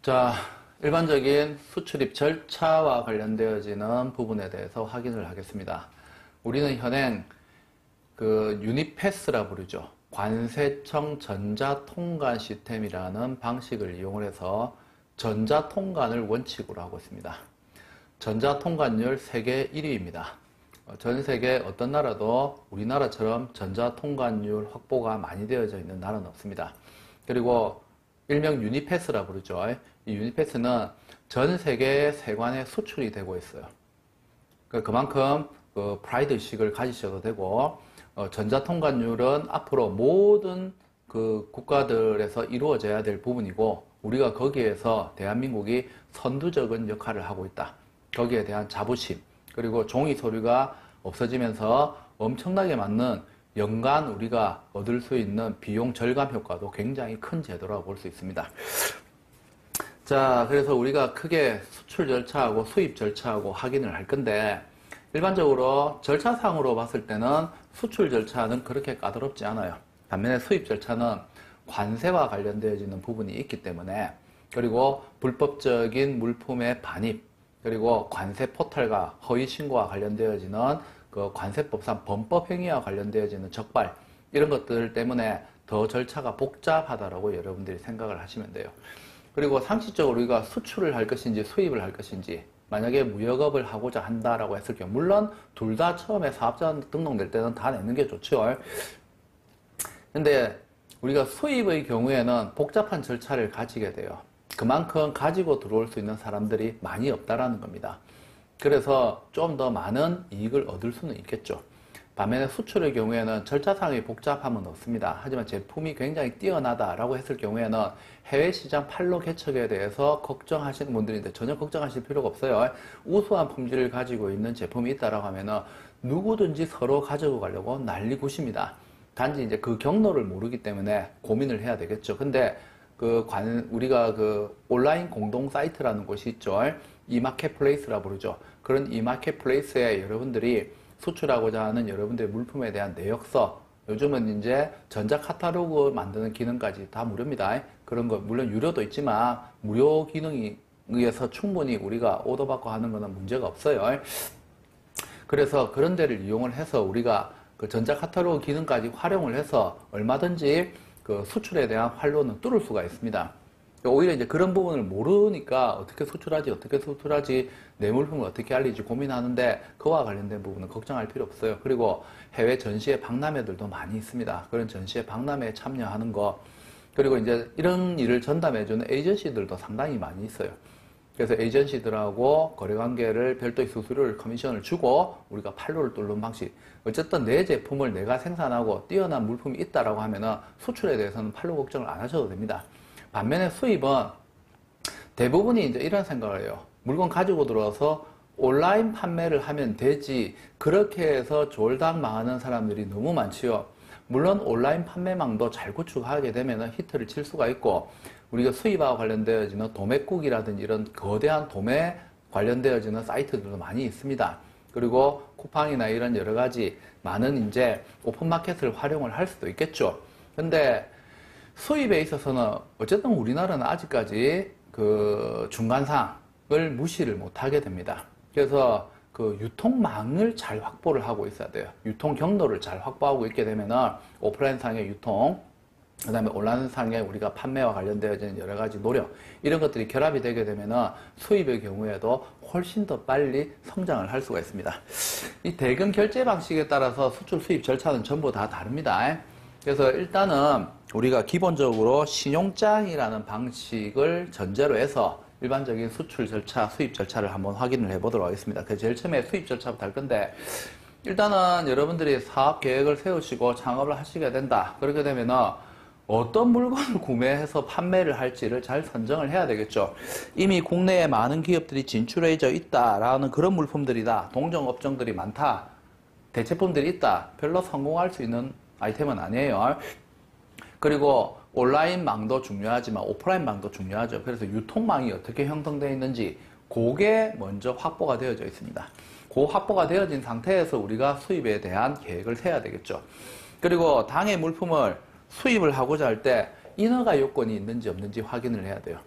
자, 일반적인 수출입 절차와 관련되어지는 부분에 대해서 확인을 하겠습니다. 우리는 현행 유니패스라 부르죠. 관세청 전자통관 시스템이라는 방식을 이용을 해서 전자통관을 원칙으로 하고 있습니다. 전자통관율 세계 1위입니다. 전 세계 어떤 나라도 우리나라처럼 전자통관율 확보가 많이 되어져 있는 나라는 없습니다. 그리고 일명 유니패스라 부르죠. 이 유니패스는 전 세계 세관에 수출이 되고 있어요. 그만큼 프라이드 의식을 가지셔도 되고, 전자통관율은 앞으로 모든 국가들에서 이루어져야 될 부분이고, 우리가 거기에서 대한민국이 선두적인 역할을 하고 있다. 거기에 대한 자부심, 그리고 종이 서류가 없어지면서 엄청나게 많은 연간 우리가 얻을 수 있는 비용 절감 효과도 굉장히 큰 제도라고 볼 수 있습니다. 자, 그래서 우리가 크게 수출 절차하고 수입 절차하고 확인을 할 건데, 일반적으로 절차상으로 봤을 때는 수출 절차는 그렇게 까다롭지 않아요. 반면에 수입 절차는 관세와 관련되어지는 부분이 있기 때문에, 그리고 불법적인 물품의 반입, 그리고 관세 포탈과 허위 신고와 관련되어지는 관세법상 범법행위와 관련되어지는 적발, 이런 것들 때문에 더 절차가 복잡하다라고 여러분들이 생각을 하시면 돼요. 그리고 상식적으로 우리가 수출을 할 것인지 수입을 할 것인지, 만약에 무역업을 하고자 한다라고 했을 경우, 물론 둘 다 처음에 사업자 등록될 때는 다 내는 게 좋죠. 근데 우리가 수입의 경우에는 복잡한 절차를 가지게 돼요. 그만큼 가지고 들어올 수 있는 사람들이 많이 없다라는 겁니다. 그래서 좀 더 많은 이익을 얻을 수는 있겠죠. 반면에 수출의 경우에는 절차상의 복잡함은 없습니다. 하지만 제품이 굉장히 뛰어나다라고 했을 경우에는 해외 시장 판로 개척에 대해서 걱정하시는 분들인데 전혀 걱정하실 필요가 없어요. 우수한 품질을 가지고 있는 제품이 있다라고 하면은 누구든지 서로 가지고 가려고 난리굿입니다. 단지 이제 그 경로를 모르기 때문에 고민을 해야 되겠죠. 근데 우리가 온라인 공동 사이트라는 곳이 있죠. 이마켓플레이스라 부르죠. 그런 이마켓플레이스에 여러분들이 수출하고자 하는 여러분들의 물품에 대한 내역서, 요즘은 이제 전자 카탈로그 만드는 기능까지 다 무료입니다. 그런 거 물론 유료도 있지만 무료 기능에 의해서 충분히 우리가 오더받고 하는 거는 문제가 없어요. 그래서 그런 데를 이용을 해서 우리가 전자 카탈로그 기능까지 활용을 해서 얼마든지 수출에 대한 활로는 뚫을 수가 있습니다. 오히려 이제 그런 부분을 모르니까 어떻게 수출하지, 내 물품을 어떻게 알리지 고민하는데, 그와 관련된 부분은 걱정할 필요 없어요. 그리고 해외 전시회 박람회들도 많이 있습니다. 그런 전시회 박람회에 참여하는 거, 그리고 이제 이런 일을 전담해주는 에이전시들도 상당히 많이 있어요. 그래서 에이전시들하고 거래관계를 별도의 수수료를 커미션을 주고 우리가 판로를 뚫는 방식. 어쨌든 내 제품을 내가 생산하고 뛰어난 물품이 있다라고 하면은 수출에 대해서는 판로 걱정을 안 하셔도 됩니다. 반면에 수입은 대부분이 이제 이런 생각을 해요. 물건 가지고 들어와서 온라인 판매를 하면 되지. 그렇게 해서 졸당 망하는 사람들이 너무 많지요. 물론 온라인 판매망도 잘 구축하게 되면 히트를 칠 수가 있고, 우리가 수입하고 관련되어지는 도매국이라든지 이런 거대한 도매 관련되어지는 사이트들도 많이 있습니다. 그리고 쿠팡이나 이런 여러 가지 많은 이제 오픈마켓을 활용을 할 수도 있겠죠. 근데 수입에 있어서는 어쨌든 우리나라는 아직까지 중간상을 무시를 못하게 됩니다. 그래서 유통망을 잘 확보를 하고 있어야 돼요. 유통 경로를 잘 확보하고 있게 되면은 오프라인상의 유통, 그 다음에 온라인상의 우리가 판매와 관련되어진 여러 가지 노력, 이런 것들이 결합이 되게 되면은 수입의 경우에도 훨씬 더 빨리 성장을 할 수가 있습니다. 이 대금 결제 방식에 따라서 수출 수입 절차는 전부 다 다릅니다. 그래서 일단은 우리가 기본적으로 신용장이라는 방식을 전제로 해서 일반적인 수출 절차, 수입 절차를 한번 확인을 해보도록 하겠습니다. 제일 처음에 수입 절차부터 할 건데, 일단은 여러분들이 사업 계획을 세우시고 창업을 하시게 된다. 그렇게 되면은 어떤 물건을 구매해서 판매를 할지를 잘 선정을 해야 되겠죠. 이미 국내에 많은 기업들이 진출해져 있다라는 그런 물품들이다. 동종 업종들이 많다. 대체품들이 있다. 별로 성공할 수 있는 아이템은 아니에요. 그리고 온라인망도 중요하지만 오프라인망도 중요하죠. 그래서 유통망이 어떻게 형성되어 있는지 그게 먼저 확보가 되어져 있습니다. 그 확보가 되어진 상태에서 우리가 수입에 대한 계획을 세워야 되겠죠. 그리고 당의 물품을 수입을 하고자 할 때 인허가 요건이 있는지 없는지 확인을 해야 돼요.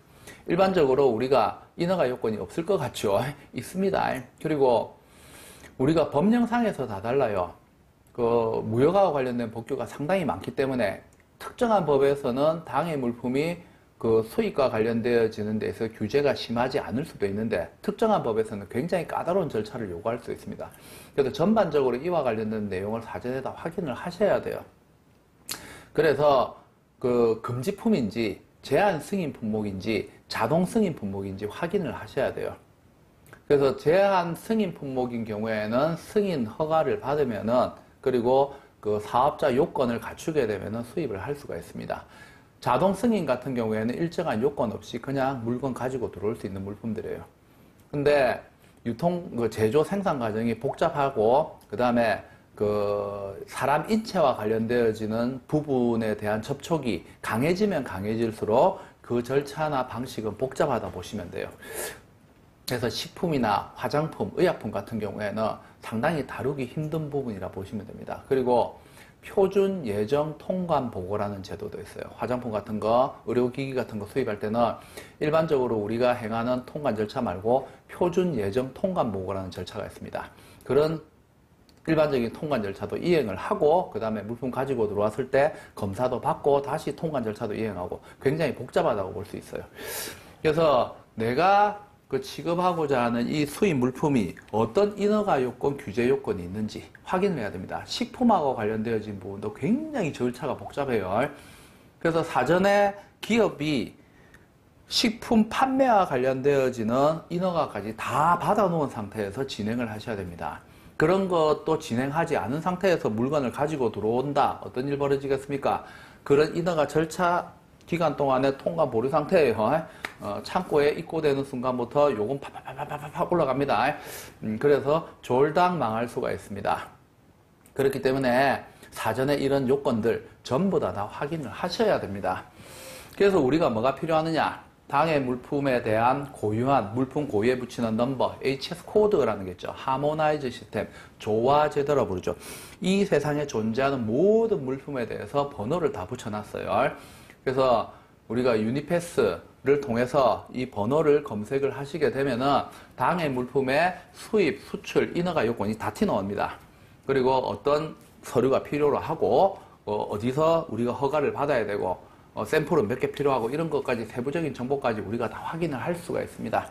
일반적으로 우리가 인허가 요건이 없을 것 같죠? 있습니다. 그리고 우리가 법령상에서 다 달라요. 그 무효가와 관련된 법규가 상당히 많기 때문에 특정한 법에서는 당해 물품이 그 수입과 관련되어지는 데서 규제가 심하지 않을 수도 있는데 특정한 법에서는 굉장히 까다로운 절차를 요구할 수 있습니다. 그래서 전반적으로 이와 관련된 내용을 사전에 다 확인을 하셔야 돼요. 그래서 그 금지품인지 제한 승인 품목인지 자동 승인 품목인지 확인을 하셔야 돼요. 그래서 제한 승인 품목인 경우에는 승인 허가를 받으면은 그리고 그 사업자 요건을 갖추게 되면은 수입을 할 수가 있습니다. 자동 승인 같은 경우에는 일정한 요건 없이 그냥 물건 가지고 들어올 수 있는 물품들이에요. 근데 그 제조 생산 과정이 복잡하고 그 다음에 그 사람 인체와 관련되어지는 부분에 대한 접촉이 강해지면 강해질수록 그 절차나 방식은 복잡하다 보시면 돼요. 그래서 식품이나 화장품, 의약품 같은 경우에는 상당히 다루기 힘든 부분이라 보시면 됩니다. 그리고 표준 예정 통관 보고라는 제도도 있어요. 화장품 같은 거, 의료기기 같은 거 수입할 때는 일반적으로 우리가 행하는 통관 절차 말고 표준 예정 통관 보고라는 절차가 있습니다. 그런 일반적인 통관 절차도 이행을 하고 그 다음에 물품 가지고 들어왔을 때 검사도 받고 다시 통관 절차도 이행하고 굉장히 복잡하다고 볼 수 있어요. 그래서 내가 그 취급하고자 하는 이 수입 물품이 어떤 인허가 요건, 규제 요건이 있는지 확인을 해야 됩니다. 식품하고 관련되어진 부분도 굉장히 절차가 복잡해요. 그래서 사전에 기업이 식품 판매와 관련되어지는 인허가까지 다 받아놓은 상태에서 진행을 하셔야 됩니다. 그런 것도 진행하지 않은 상태에서 물건을 가지고 들어온다. 어떤 일 벌어지겠습니까? 그런 인허가 절차 기간 동안에 통관 보류 상태예요. 창고에 입고되는 순간부터 요금 팍팍팍팍 올라갑니다. 그래서 졸당 망할 수가 있습니다. 그렇기 때문에 사전에 이런 요건들 전부 다 확인을 하셔야 됩니다. 그래서 우리가 뭐가 필요하느냐? 당해 물품에 대한 고유한 물품 고유에 붙이는 넘버, HS 코드라는 게 있죠. 하모나이즈 시스템, 조화 제도라고 부르죠. 이 세상에 존재하는 모든 물품에 대해서 번호를 다 붙여놨어요. 그래서 우리가 유니패스를 통해서 이 번호를 검색을 하시게 되면은 당해 물품의 수입, 수출, 인허가 요건이 다 튀어나옵니다. 그리고 어떤 서류가 필요로 하고 어디서 우리가 허가를 받아야 되고 샘플은 몇 개 필요하고 이런 것까지 세부적인 정보까지 우리가 다 확인을 할 수가 있습니다.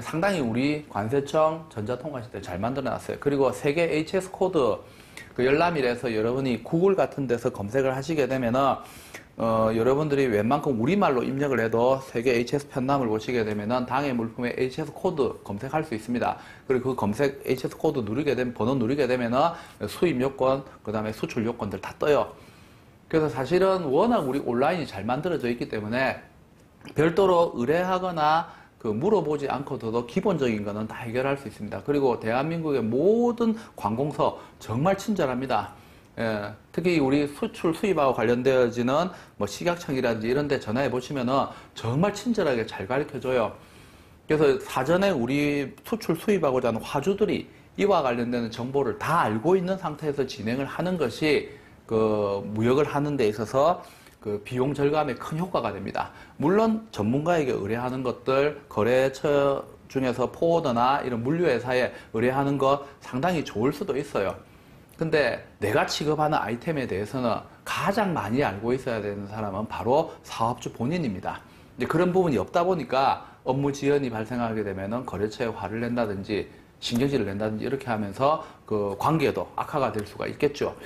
상당히 우리 관세청 전자통관시대 잘 만들어놨어요. 그리고 세계 HS 코드 그 열람일에서 여러분이 구글 같은 데서 검색을 하시게 되면은 여러분들이 웬만큼 우리말로 입력을 해도 세계 HS 편남을 보시게 되면은 당해 물품의 HS 코드 검색할 수 있습니다. 그리고 그 검색 HS 코드 누르게 되면 번호 누르게 되면은 수입 요건, 그 다음에 수출 요건들 다 떠요. 그래서 사실은 워낙 우리 온라인이 잘 만들어져 있기 때문에 별도로 의뢰하거나 그 물어보지 않고도 기본적인 거는 다 해결할 수 있습니다. 그리고 대한민국의 모든 관공서 정말 친절합니다. 예, 특히 우리 수출 수입하고 관련되어지는 뭐 식약청이라든지 이런 데 전화해 보시면은 정말 친절하게 잘 가르쳐 줘요. 그래서 사전에 우리 수출 수입하고자 하는 화주들이 이와 관련되는 정보를 다 알고 있는 상태에서 진행을 하는 것이 그 무역을 하는 데 있어서 그 비용 절감에 큰 효과가 됩니다. 물론 전문가에게 의뢰하는 것들, 거래처 중에서 포워더나 이런 물류회사에 의뢰하는 것 상당히 좋을 수도 있어요. 근데 내가 취급하는 아이템에 대해서는 가장 많이 알고 있어야 되는 사람은 바로 사업주 본인입니다. 이제 그런 부분이 없다 보니까 업무 지연이 발생하게 되면은 거래처에 화를 낸다든지 신경질을 낸다든지 이렇게 하면서 그 관계도 악화가 될 수가 있겠죠.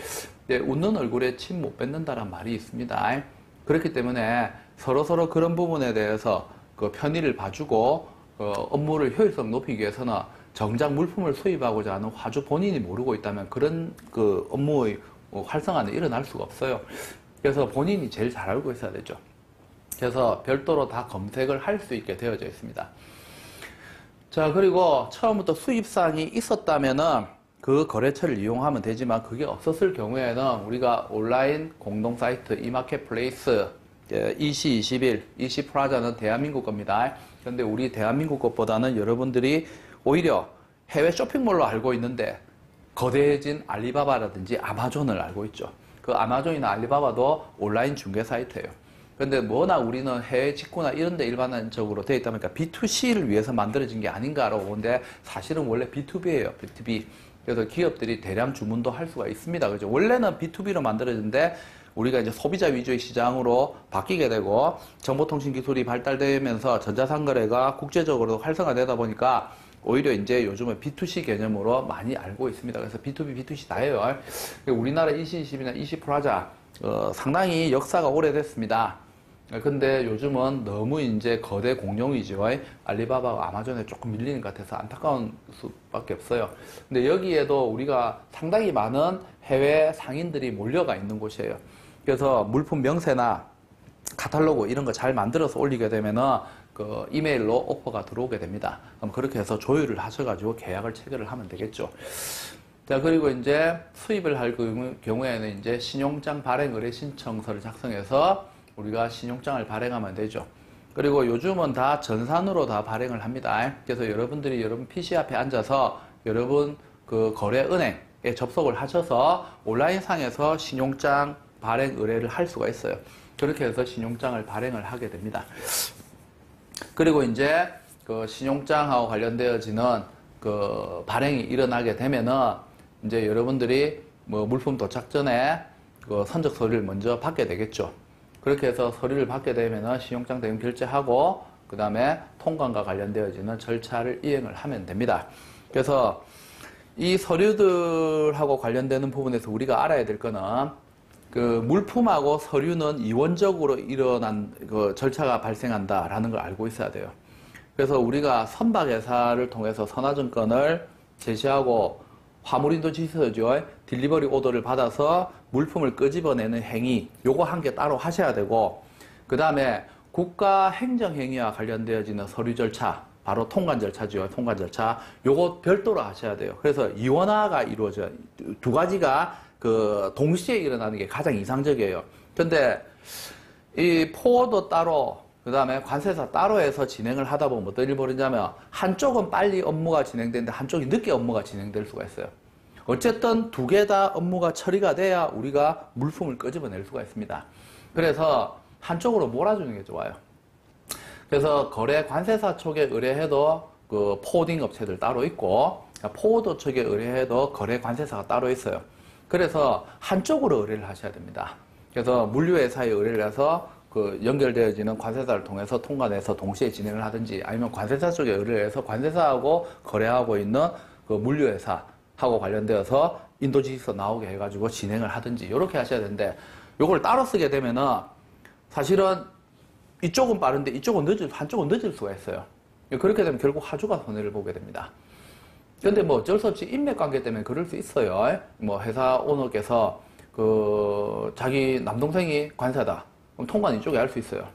웃는 얼굴에 침 못 뱉는다는 말이 있습니다. 그렇기 때문에 서로 그런 부분에 대해서 그 편의를 봐주고 업무를 효율성 높이기 위해서는 정작 물품을 수입하고자 하는 화주 본인이 모르고 있다면 그런 그 업무의 활성화는 일어날 수가 없어요. 그래서 본인이 제일 잘 알고 있어야 되죠. 그래서 별도로 다 검색을 할 수 있게 되어져 있습니다. 자, 그리고 처음부터 수입사항이 있었다면은 그 거래처를 이용하면 되지만 그게 없었을 경우에는 우리가 온라인 공동 사이트 이마켓플레이스, EC21, EC플라자는 대한민국 겁니다. 그런데 우리 대한민국 것보다는 여러분들이 오히려 해외 쇼핑몰로 알고 있는데 거대해진 알리바바라든지 아마존을 알고 있죠. 그 아마존이나 알리바바도 온라인 중개 사이트예요. 근데 워낙 우리는 해외 직구나 이런 데 일반적으로 되어 있다 보니까 B2C를 위해서 만들어진 게 아닌가라고 보는데 사실은 원래 B2B예요. B2B. 그래서 기업들이 대량 주문도 할 수가 있습니다. 그죠? 원래는 B2B로 만들어졌는데 우리가 이제 소비자 위주의 시장으로 바뀌게 되고 정보통신 기술이 발달되면서 전자상거래가 국제적으로 활성화되다 보니까 오히려 이제 요즘은 B2C 개념으로 많이 알고 있습니다. 그래서 B2B, B2C 다예요. 우리나라 2020이나 20프라자 상당히 역사가 오래됐습니다. 근데 요즘은 너무 이제 거대 공룡이죠. 알리바바가 아마존에 조금 밀리는 것 같아서 안타까운 수밖에 없어요. 근데 여기에도 우리가 상당히 많은 해외 상인들이 몰려가 있는 곳이에요. 그래서 물품 명세나 카탈로그 이런 거 잘 만들어서 올리게 되면은 그 이메일로 오퍼가 들어오게 됩니다. 그럼 그렇게 해서 조율을 하셔가지고 계약을 체결을 하면 되겠죠. 자, 그리고 이제 수입을 할 경우에는 이제 신용장 발행 의뢰 신청서를 작성해서 우리가 신용장을 발행하면 되죠. 그리고 요즘은 다 전산으로 다 발행을 합니다. 그래서 여러분들이 여러분 PC 앞에 앉아서 여러분 그 거래 은행에 접속을 하셔서 온라인상에서 신용장 발행 의뢰를 할 수가 있어요. 그렇게 해서 신용장을 발행을 하게 됩니다. 그리고 이제 그 신용장하고 관련되어지는 그 발행이 일어나게 되면은 이제 여러분들이 뭐 물품 도착 전에 그 선적 서류를 먼저 받게 되겠죠. 그렇게 해서 서류를 받게 되면은 신용장 대금 결제하고 그 다음에 통관과 관련되어지는 절차를 이행을 하면 됩니다. 그래서 이 서류들하고 관련되는 부분에서 우리가 알아야 될 거는 그 물품하고 서류는 이원적으로 일어난 그 절차가 발생한다라는 걸 알고 있어야 돼요. 그래서 우리가 선박회사를 통해서 선화증권을 제시하고 화물인도 지수죠. 딜리버리 오더를 받아서 물품을 끄집어내는 행위, 요거 한 개 따로 하셔야 되고, 그 다음에 국가 행정행위와 관련되어지는 서류 절차, 바로 통관 절차죠. 통관 절차. 요거 별도로 하셔야 돼요. 그래서 이원화가 이루어져요. 두 가지가 그 동시에 일어나는 게 가장 이상적이에요. 근데 이 포워도 따로, 그 다음에 관세사 따로 해서 진행을 하다 보면 어떤 일이 벌어지냐면 한쪽은 빨리 업무가 진행되는데 한쪽이 늦게 업무가 진행될 수가 있어요. 어쨌든 두 개 다 업무가 처리가 돼야 우리가 물품을 끄집어낼 수가 있습니다. 그래서 한쪽으로 몰아주는 게 좋아요. 그래서 거래 관세사 쪽에 의뢰해도 그 포워딩 업체들 따로 있고 포워더 쪽에 의뢰해도 거래 관세사가 따로 있어요. 그래서 한쪽으로 의뢰를 하셔야 됩니다. 그래서 물류회사에 의뢰를 해서 그 연결되어지는 관세사를 통해서 통관해서 동시에 진행을 하든지 아니면 관세사 쪽에 의뢰를 해서 관세사하고 거래하고 있는 그 물류회사하고 관련되어서 인도지시서 나오게 해가지고 진행을 하든지 이렇게 하셔야 되는데 요걸 따로 쓰게 되면은 사실은 이쪽은 빠른데 한쪽은 늦을 수가 있어요. 그렇게 되면 결국 하주가 손해를 보게 됩니다. 근데 뭐 어쩔 수 없이 인맥 관계 때문에 그럴 수 있어요. 뭐 회사 오너께서 그 자기 남동생이 관세다. 그럼 통관 이쪽에 할 수 있어요.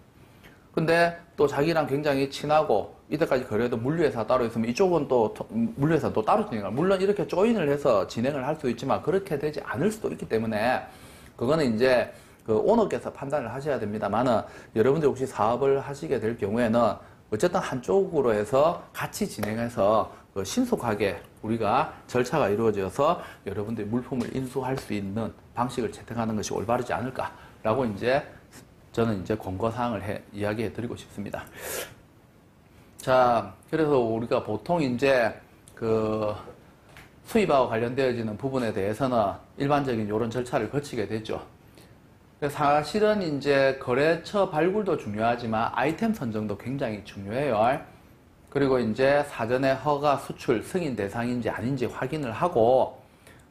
근데 또 자기랑 굉장히 친하고 이때까지 거래도 물류회사 따로 있으면 이쪽은 또 물류회사 또 따로 진행을. 물론 이렇게 조인을 해서 진행을 할 수 있지만 그렇게 되지 않을 수도 있기 때문에 그거는 이제 그 오너께서 판단을 하셔야 됩니다만은 여러분들 혹시 사업을 하시게 될 경우에는 어쨌든 한쪽으로 해서 같이 진행해서 그 신속하게 우리가 절차가 이루어져서 여러분들이 물품을 인수할 수 있는 방식을 채택하는 것이 올바르지 않을까라고 이제 저는 이제 권고사항을 이야기해 드리고 싶습니다. 자, 그래서 우리가 보통 이제 그 수입하고 관련되어지는 부분에 대해서는 일반적인 이런 절차를 거치게 되죠. 사실은 이제 거래처 발굴도 중요하지만 아이템 선정도 굉장히 중요해요. 그리고 이제 사전에 허가, 수출, 승인 대상인지 아닌지 확인을 하고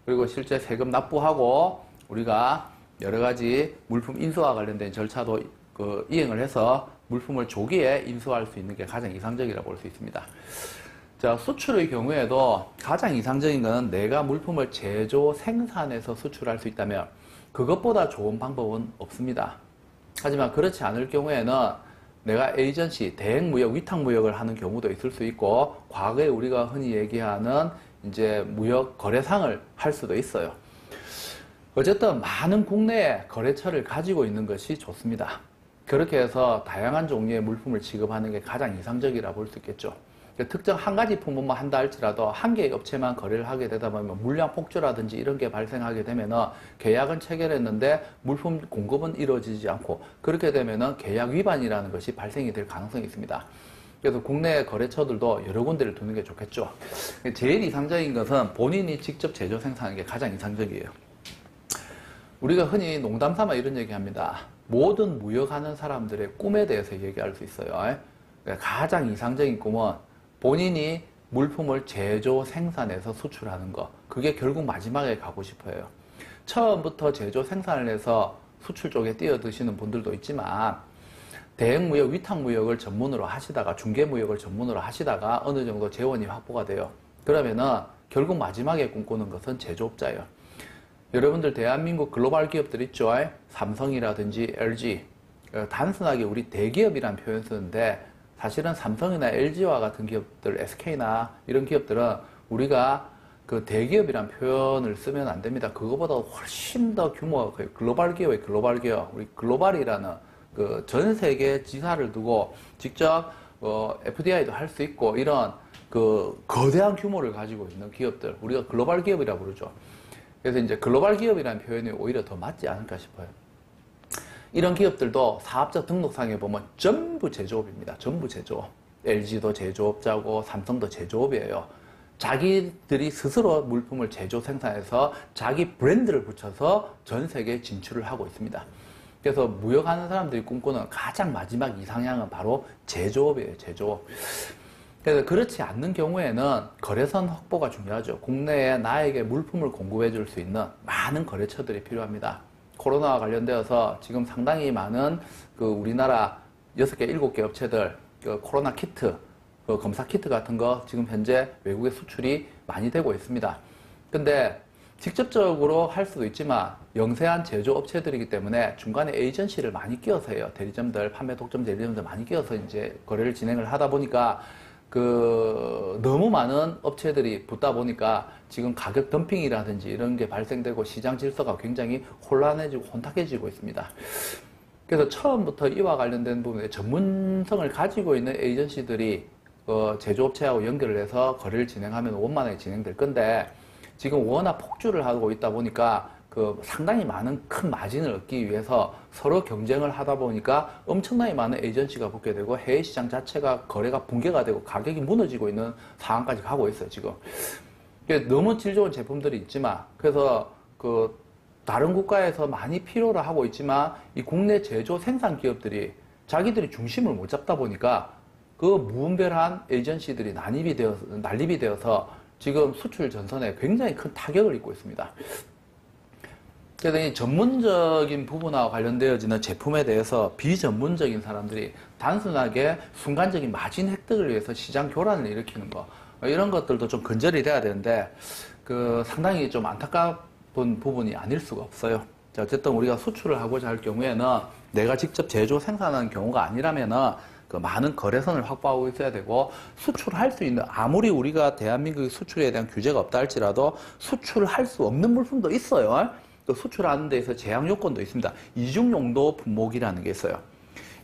그리고 실제 세금 납부하고 우리가 여러 가지 물품 인수와 관련된 절차도 그 이행을 해서 물품을 조기에 인수할 수 있는 게 가장 이상적이라고 볼 수 있습니다. 자, 수출의 경우에도 가장 이상적인 것은 내가 물품을 제조, 생산해서 수출할 수 있다면 그것보다 좋은 방법은 없습니다. 하지만 그렇지 않을 경우에는 내가 에이전시, 대행무역, 위탁무역을 하는 경우도 있을 수 있고 과거에 우리가 흔히 얘기하는 이제 무역 거래상을 할 수도 있어요. 어쨌든 많은 국내에 거래처를 가지고 있는 것이 좋습니다. 그렇게 해서 다양한 종류의 물품을 취급하는 게 가장 이상적이라 볼 수 있겠죠. 특정 한 가지 품목만 한다 할지라도 한 개의 업체만 거래를 하게 되다 보면 물량 폭주라든지 이런 게 발생하게 되면은 계약은 체결했는데 물품 공급은 이루어지지 않고, 그렇게 되면은 계약 위반이라는 것이 발생이 될 가능성이 있습니다. 그래서 국내 거래처들도 여러 군데를 두는 게 좋겠죠. 제일 이상적인 것은 본인이 직접 제조 생산하는 게 가장 이상적이에요. 우리가 흔히 농담 삼아 이런 얘기 합니다. 모든 무역하는 사람들의 꿈에 대해서 얘기할 수 있어요. 가장 이상적인 꿈은 본인이 물품을 제조 생산해서 수출하는 거. 그게 결국 마지막에 가고 싶어요. 처음부터 제조 생산을 해서 수출 쪽에 뛰어드시는 분들도 있지만, 대행무역, 위탁무역을 전문으로 하시다가, 중개무역을 전문으로 하시다가 어느 정도 재원이 확보가 돼요. 그러면은 결국 마지막에 꿈꾸는 것은 제조업자예요. 여러분들 대한민국 글로벌 기업들 있죠? 삼성이라든지 LG. 단순하게 우리 대기업이라는 표현 쓰는데, 사실은 삼성이나 LG와 같은 기업들, SK나 이런 기업들은 우리가 그 대기업이라는 표현을 쓰면 안 됩니다. 그거보다 훨씬 더 규모가 커요. 글로벌 기업의 글로벌 기업. 우리 글로벌이라는 그 전 세계 지사를 두고 직접 FDI도 할 수 있고, 이런 그 거대한 규모를 가지고 있는 기업들, 우리가 글로벌 기업이라 부르죠. 그래서 이제 글로벌 기업이라는 표현이 오히려 더 맞지 않을까 싶어요. 이런 기업들도 사업자 등록상에 보면 전부 제조업입니다. 전부 제조업. LG도 제조업자고 삼성도 제조업이에요. 자기들이 스스로 물품을 제조 생산해서 자기 브랜드를 붙여서 전 세계에 진출을 하고 있습니다. 그래서 무역하는 사람들이 꿈꾸는 가장 마지막 이상향은 바로 제조업이에요. 제조업. 그래서 그렇지 않는 경우에는 거래선 확보가 중요하죠. 국내에 나에게 물품을 공급해 줄 수 있는 많은 거래처들이 필요합니다. 코로나와 관련되어서 지금 상당히 많은 그 우리나라 6개, 7개 업체들 그 코로나 키트, 그 검사 키트 같은 거 지금 현재 외국에 수출이 많이 되고 있습니다. 근데 직접적으로 할 수도 있지만 영세한 제조업체들이기 때문에 중간에 에이전시를 많이 끼워서 해요. 대리점들, 판매 독점 대리점들 많이 끼워서 이제 거래를 진행을 하다 보니까 너무 많은 업체들이 붙다 보니까 지금 가격 덤핑이라든지 이런 게 발생되고 시장 질서가 굉장히 혼란해지고 혼탁해지고 있습니다. 그래서 처음부터 이와 관련된 부분에 전문성을 가지고 있는 에이전시들이 제조업체하고 연결을 해서 거래를 진행하면 원만하게 진행될 건데, 지금 워낙 폭주를 하고 있다 보니까 상당히 많은 큰 마진을 얻기 위해서 서로 경쟁을 하다 보니까 엄청나게 많은 에이전시가 붙게 되고 해외 시장 자체가 거래가 붕괴가 되고 가격이 무너지고 있는 상황까지 가고 있어요, 지금. 너무 질 좋은 제품들이 있지만, 그래서 다른 국가에서 많이 필요로 하고 있지만 이 국내 제조 생산 기업들이 자기들이 중심을 못 잡다 보니까 그 무분별한 에이전시들이 난립이 되어서 지금 수출 전선에 굉장히 큰 타격을 입고 있습니다. 그래서 이 전문적인 부분과 관련되어지는 제품에 대해서 비전문적인 사람들이 단순하게 순간적인 마진 획득을 위해서 시장 교란을 일으키는 거, 이런 것들도 좀 근절이 돼야 되는데 상당히 좀 안타까운 부분이 아닐 수가 없어요. 자, 어쨌든 우리가 수출을 하고자 할 경우에는 내가 직접 제조 생산하는 경우가 아니라면은 많은 거래선을 확보하고 있어야 되고, 수출할 수 있는, 아무리 우리가 대한민국의 수출에 대한 규제가 없다 할지라도 수출할 수 없는 물품도 있어요. 또 수출하는 데에서 제약 요건도 있습니다. 이중용도 품목이라는 게 있어요.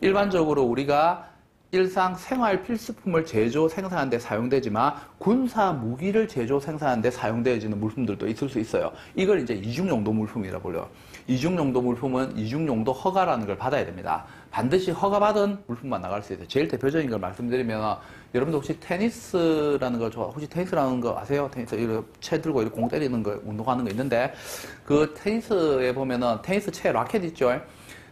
일반적으로 우리가 일상 생활 필수품을 제조 생산하는 데 사용되지만 군사 무기를 제조 생산하는 데 사용되어지는 물품들도 있을 수 있어요. 이걸 이제 이중용도 물품이라고 불러요. 이중용도 물품은 이중용도 허가라는 걸 받아야 됩니다. 반드시 허가받은 물품만 나갈 수 있어요. 제일 대표적인 걸 말씀드리면, 여러분들 혹시 테니스라는 거 혹시 테니스라는 거 아세요? 테니스 이렇게 채 들고 이렇게 공 때리는 거, 운동하는 거 있는데, 그 테니스에 보면은 테니스 채 라켓 있죠?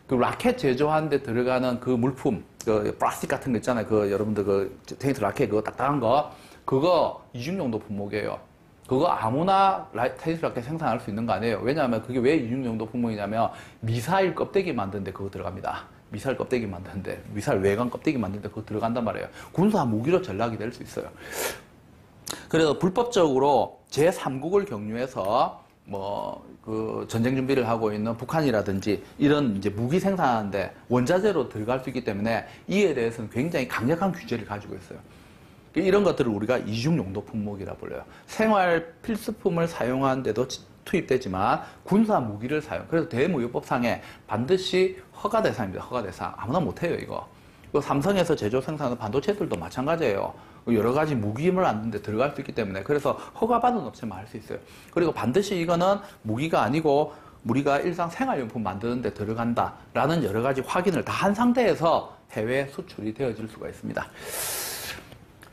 그 라켓 제조하는 데 들어가는 그 물품, 플라스틱 같은 거 있잖아요. 여러분들 테니스 라켓 그거 딱딱한 거, 그거 이중용도 품목이에요. 그거 아무나 테니스 라켓 생산할 수 있는 거 아니에요. 왜냐하면 그게 왜 이중용도 품목이냐면 미사일 껍데기 만드는데 그거 들어갑니다. 미사일 껍데기 만드는데, 미사일 외관 껍데기 만드는데 그거 들어간단 말이에요. 군사 무기로 전락이 될 수 있어요. 그래서 불법적으로 제3국을 경유해서 전쟁 준비를 하고 있는 북한이라든지 이런 이제 무기 생산하는데 원자재로 들어갈 수 있기 때문에 이에 대해서는 굉장히 강력한 규제를 가지고 있어요. 이런 것들을 우리가 이중용도 품목이라 불러요. 생활 필수품을 사용하는데도 투입되지만 군사 무기를 사용. 그래서 대무역법상에 반드시 허가 대상입니다. 허가 대상. 아무나 못해요, 이거. 삼성에서 제조 생산하는 반도체들도 마찬가지예요. 여러 가지 무기물 만드는데 들어갈 수 있기 때문에 그래서 허가받은 업체만 할 수 있어요. 그리고 반드시 이거는 무기가 아니고 우리가 일상생활용품 만드는 데 들어간다라는 여러 가지 확인을 다 한 상태에서 해외 수출이 되어질 수가 있습니다.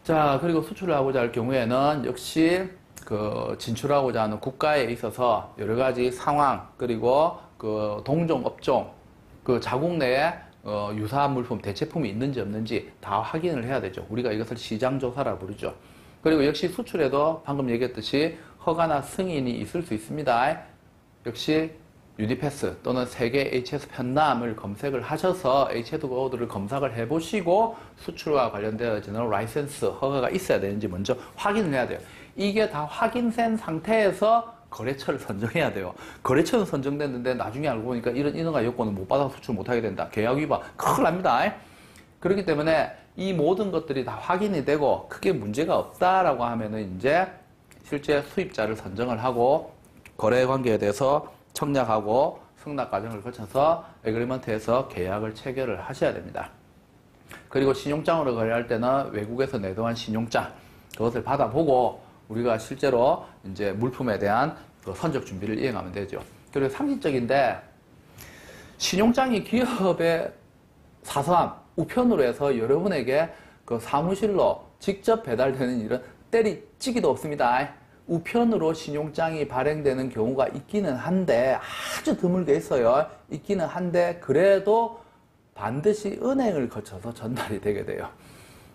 자, 그리고 수출을 하고자 할 경우에는 역시 그 진출하고자 하는 국가에 있어서 여러 가지 상황, 그리고 그 동종, 업종, 그 자국 내에 유사한 물품, 대체품이 있는지 없는지 다 확인을 해야 되죠. 우리가 이것을 시장조사라 부르죠. 그리고 역시 수출에도 방금 얘기했듯이 허가나 승인이 있을 수 있습니다. 역시 유니패스 또는 세계 HS 편람을 검색을 하셔서 HS 코드를 검색을 해보시고 수출과 관련되어지는 라이센스, 허가가 있어야 되는지 먼저 확인을 해야 돼요. 이게 다 확인된 상태에서 거래처를 선정해야 돼요. 거래처는 선정됐는데 나중에 알고 보니까 이런 인허가 요건을 못 받아서 수출 못하게 된다. 계약 위반, 큰일 납니다. 그렇기 때문에 이 모든 것들이 다 확인이 되고 크게 문제가 없다라고 하면은 이제 실제 수입자를 선정을 하고 거래 관계에 대해서 청약하고 승낙 과정을 거쳐서 에그리먼트에서 계약을 체결을 하셔야 됩니다. 그리고 신용장으로 거래할 때는 외국에서 내도한 신용장 그것을 받아보고 우리가 실제로 이제 물품에 대한 그 선적 준비를 이행하면 되죠. 그리고 상식적인데 신용장이 기업의 사소함, 우편으로 해서 여러분에게 그 사무실로 직접 배달되는 일은 때리찌기도 없습니다. 우편으로 신용장이 발행되는 경우가 있기는 한데 아주 드물게 있어요. 있기는 한데 그래도 반드시 은행을 거쳐서 전달이 되게 돼요.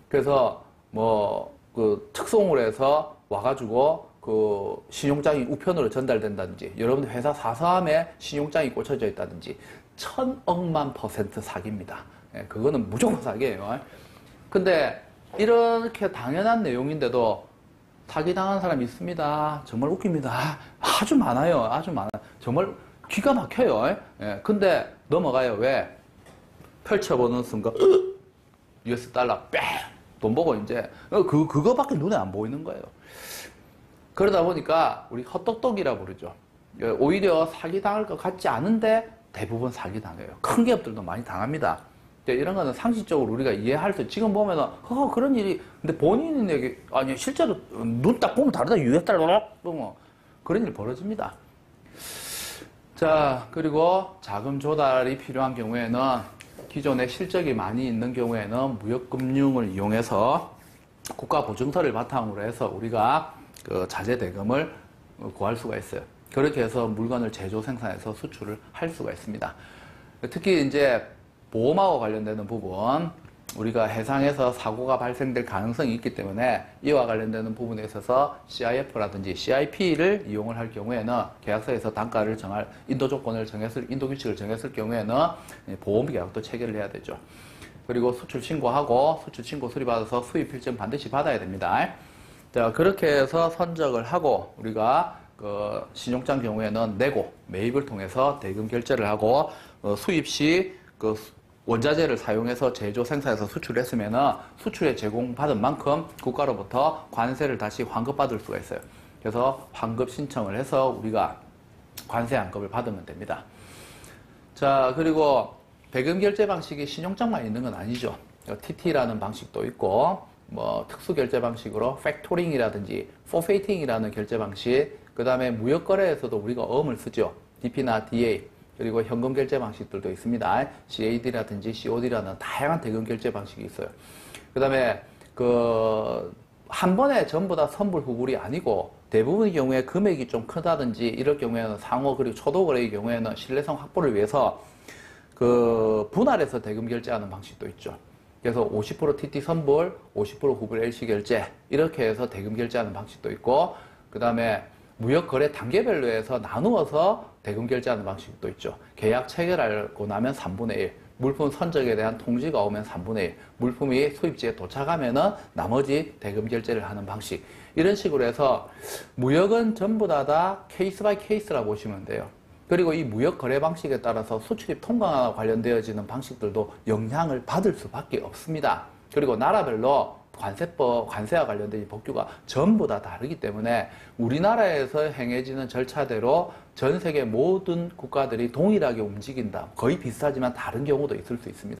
그래서 뭐 그 특송을 해서 와가지고 그 신용장이 우편으로 전달된다든지 여러분들 회사 사서함에 신용장이 꽂혀져 있다든지 1000억만% 사기입니다. 예, 그거는 무조건 사기예요. 근데 이렇게 당연한 내용인데도 사기당한 사람이 있습니다. 정말 웃깁니다. 아주 많아요. 아주 많아요. 정말 기가 막혀요. 예, 근데 넘어가요. 왜? 펼쳐보는 순간 US 달러 뺑! 돈 보고 이제 그거밖에 눈에 안 보이는 거예요. 그러다 보니까 우리 헛똑똑이라 부르죠. 오히려 사기당할 것 같지 않은데 대부분 사기당해요. 큰 기업들도 많이 당합니다. 이런 거는 상식적으로 우리가 이해할 수, 지금 보면은, 그런 일이, 근데 본인은 얘기, 아니, 실제로 눈 딱 보면 다르다. US 달러, 뭐, 그런 일이 벌어집니다. 자, 그리고 자금 조달이 필요한 경우에는 기존에 실적이 많이 있는 경우에는 무역금융을 이용해서 국가보증서를 바탕으로 해서 우리가 그 자재 대금을 구할 수가 있어요. 그렇게 해서 물건을 제조 생산해서 수출을 할 수가 있습니다. 특히 이제 보험하고 관련되는 부분, 우리가 해상에서 사고가 발생될 가능성이 있기 때문에 이와 관련되는 부분에 있어서 CIF라든지 CIP를 이용을 할 경우에는 계약서에서 단가를 정할 인도 조건을 인도 규칙을 정했을 경우에는 보험 계약도 체결을 해야 되죠. 그리고 수출 신고하고 수출 신고 수리받아서 수입 필증 반드시 받아야 됩니다. 자, 그렇게 해서 선적을 하고 우리가 그 신용장 경우에는 내고 매입을 통해서 대금 결제를 하고 수입 시 그 원자재를 사용해서 제조 생산해서 수출을 했으면은 수출에 제공받은 만큼 국가로부터 관세를 다시 환급받을 수가 있어요. 그래서 환급 신청을 해서 우리가 관세 환급을 받으면 됩니다. 자, 그리고 대금 결제 방식이 신용장만 있는 건 아니죠. TT라는 방식도 있고 뭐 특수 결제 방식으로 팩토링이라든지 포페이팅이라는 결제 방식, 그 다음에 무역 거래에서도 우리가 어음을 쓰죠. DP나 DA, 그리고 현금 결제 방식들도 있습니다. CAD라든지 COD라는 다양한 대금 결제 방식이 있어요. 그 다음에 한 번에 전부 다 선불 후불이 아니고 대부분의 경우에 금액이 좀 크다든지 이럴 경우에는 상호 그리고 초도 거래의 경우에는 신뢰성 확보를 위해서 분할해서 대금 결제하는 방식도 있죠. 그래서 50% TT 선불, 50% 후불 LC 결제 이렇게 해서 대금 결제하는 방식도 있고, 그 다음에 무역 거래 단계별로 해서 나누어서 대금 결제하는 방식도 있죠. 계약 체결하고 나면 3분의 1, 물품 선적에 대한 통지가 오면 3분의 1, 물품이 수입지에 도착하면은 나머지 대금 결제를 하는 방식. 이런 식으로 해서 무역은 전부 다 케이스 바이 케이스라 보시면 돼요. 그리고 이 무역 거래 방식에 따라서 수출입 통관과 관련되어지는 방식들도 영향을 받을 수밖에 없습니다. 그리고 나라별로 관세와 관련된 법규가 전부 다 다르기 때문에 우리나라에서 행해지는 절차대로 전 세계 모든 국가들이 동일하게 움직인다. 거의 비슷하지만 다른 경우도 있을 수 있습니다.